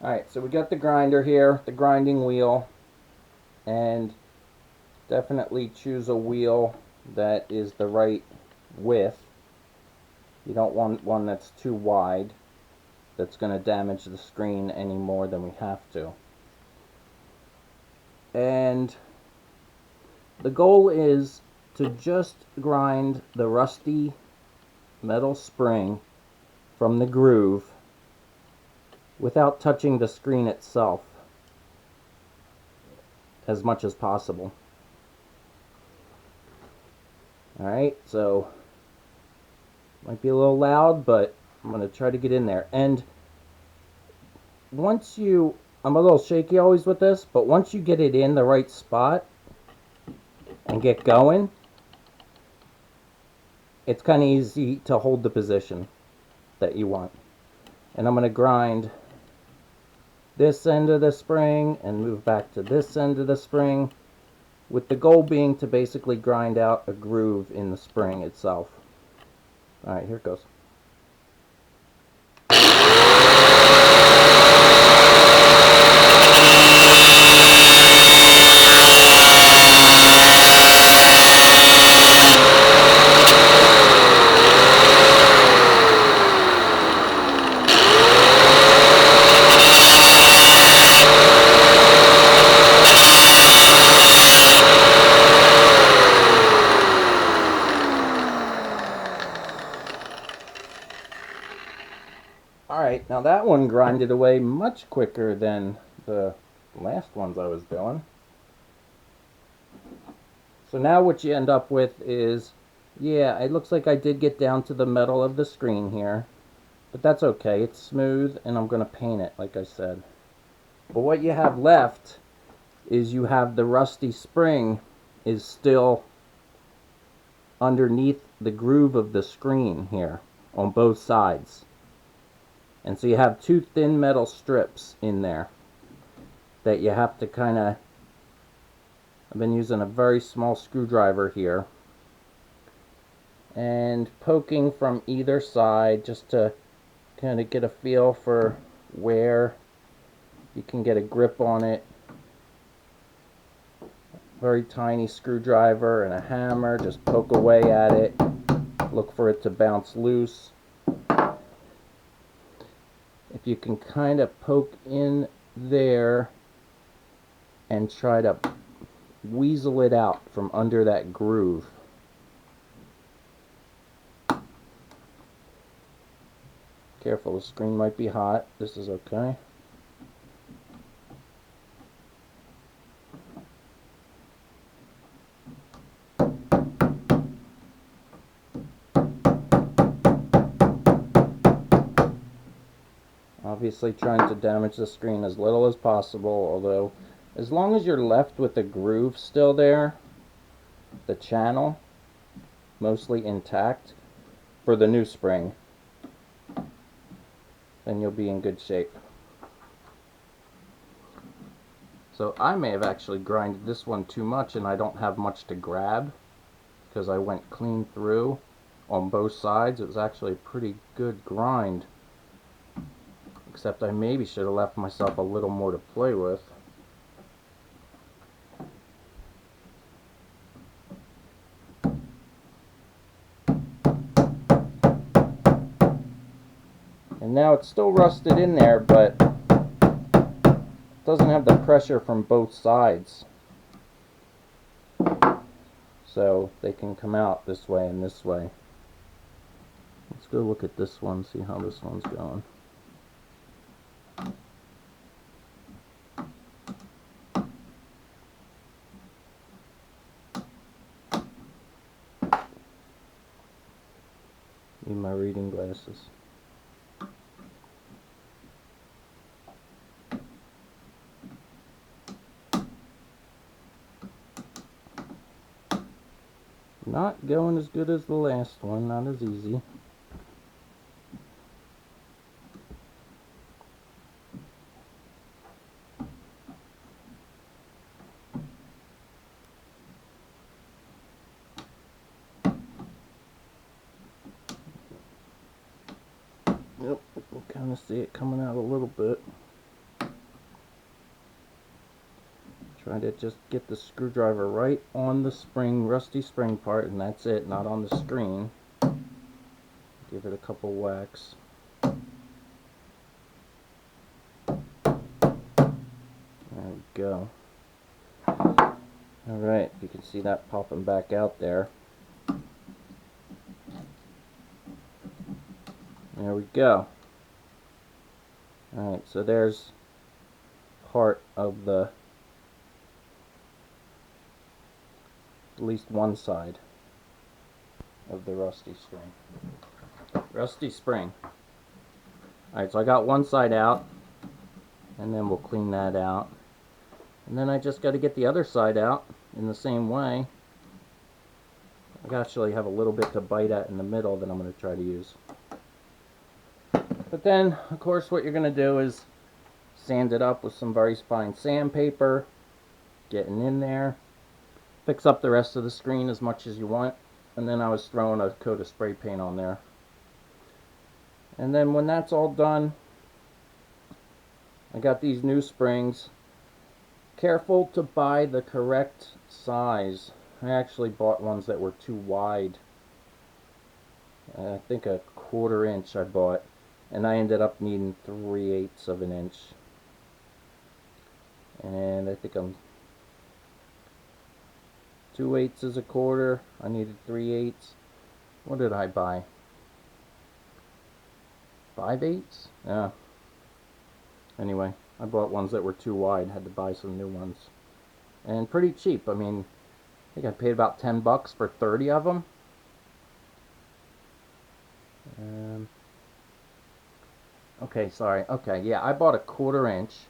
Alright, so we got the grinder here, the grinding wheel, and definitely choose a wheel that is the right width. You don't want one that's too wide, that's going to damage the screen any more than we have to. And the goal is to just grind the rusty metal spring from the groove without touching the screen itself as much as possible. Alright, so might be a little loud, but I'm going to try to get in there. And once you, I'm a little shaky always with this, but once you get it in the right spot and get going, it's kind of easy to hold the position that you want. And I'm going to grind this end of the spring and move back to this end of the spring, with the goal being to basically grind out a groove in the spring itself. Alright, here it goes. Alright, now that one grinded away much quicker than the last ones I was doing. So now what you end up with is, yeah, it looks like I did get down to the metal of the screen here, but that's okay. It's smooth, and I'm going to paint it, like I said. But what you have left is you have the rusty spring is still underneath the groove of the screen here on both sides. And so you have two thin metal strips in there that you have to kind of, I've been using a very small screwdriver here and poking from either side just to kind of get a feel for where you can get a grip on it. Very tiny screwdriver and a hammer, just poke away at it, look for it to bounce loose. If you can kind of poke in there and try to weasel it out from under that groove. Careful, the screen might be hot. This is okay. Obviously trying to damage the screen as little as possible, although as long as you're left with the groove still there, the channel mostly intact for the new spring, then you'll be in good shape. So I may have actually grinded this one too much and I don't have much to grab because I went clean through on both sides. It was actually a pretty good grind, except I maybe should have left myself a little more to play with. And now it's still rusted in there, but it doesn't have the pressure from both sides. So they can come out this way and this way. Let's go look at this one, see how this one's going. Need my reading glasses. Not going as good as the last one, not as easy. Yep, we can kind of see it coming out a little bit. Try to just get the screwdriver right on the spring, rusty spring part, and that's it, not on the screen. Give it a couple whacks. There we go. Alright, you can see that popping back out there. There we go. Alright, so there's part of the, at least one side of the rusty spring. Rusty spring. Alright, so I got one side out, and then we'll clean that out. And then I just got to get the other side out in the same way. I actually have a little bit to bite at in the middle that I'm going to try to use. But then, of course, what you're going to do is sand it up with some very fine sandpaper, getting in there, fix up the rest of the screen as much as you want, and then I was throwing a coat of spray paint on there. And then when that's all done, I got these new springs. Careful to buy the correct size. I actually bought ones that were too wide. I think a 1/4 inch I bought, and I ended up needing 3/8 of an inch. And I think 2/8 is a 1/4. I needed 3/8. What did I buy? 5/8? Yeah. Anyway, I bought ones that were too wide. Had to buy some new ones. And pretty cheap. I mean, I think I paid about $10 for 30 of them. Okay, sorry. Okay, yeah, I bought a 1/4 inch.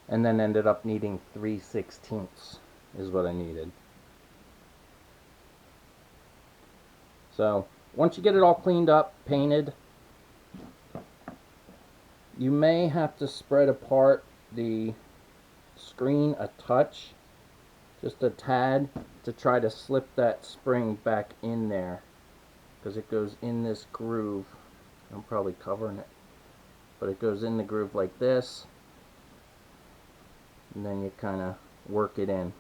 And then ended up needing 3/16 is what I needed. So, once you get it all cleaned up, painted, you may have to spread apart the screen a touch, just a tad, to try to slip that spring back in there, because it goes in this groove. I'm probably covering it, but it goes in the groove like this, and then you kind of work it in.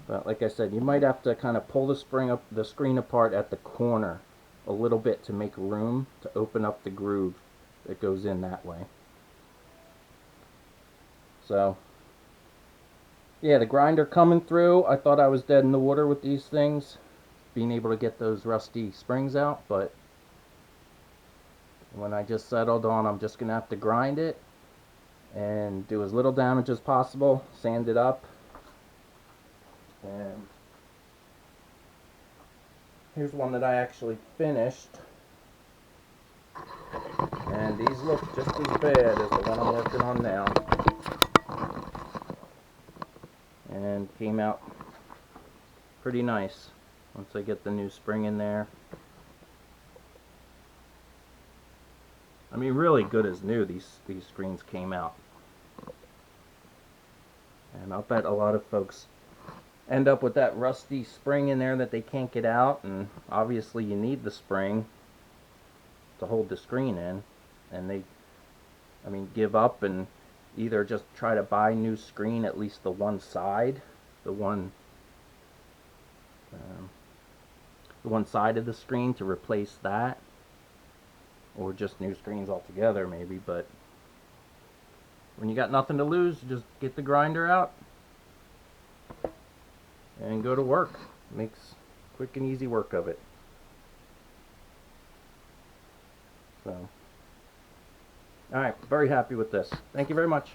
But like I said, you might have to kind of pull the screen apart at the corner a little bit to make room to open up the groove that goes in that way. So yeah, the grinder coming through, I thought I was dead in the water with these things, being able to get those rusty springs out, but when I just settled on I'm just gonna have to grind it and do as little damage as possible, sand it up. And here's one that I actually finished, and these look just as bad as the one I'm working on now, and came out pretty nice once I get the new spring in there. I mean, really good as new. These screens came out, and I'll bet a lot of folks end up with that rusty spring in there that they can't get out, and obviously you need the spring to hold the screen in, and they, I mean, give up and either just try to buy new screen, at least the one side, the one side of the screen, to replace that, or just new screens altogether maybe. But when you got nothing to lose, just get the grinder out and go to work. Makes quick and easy work of it. So, alright, very happy with this. Thank you very much.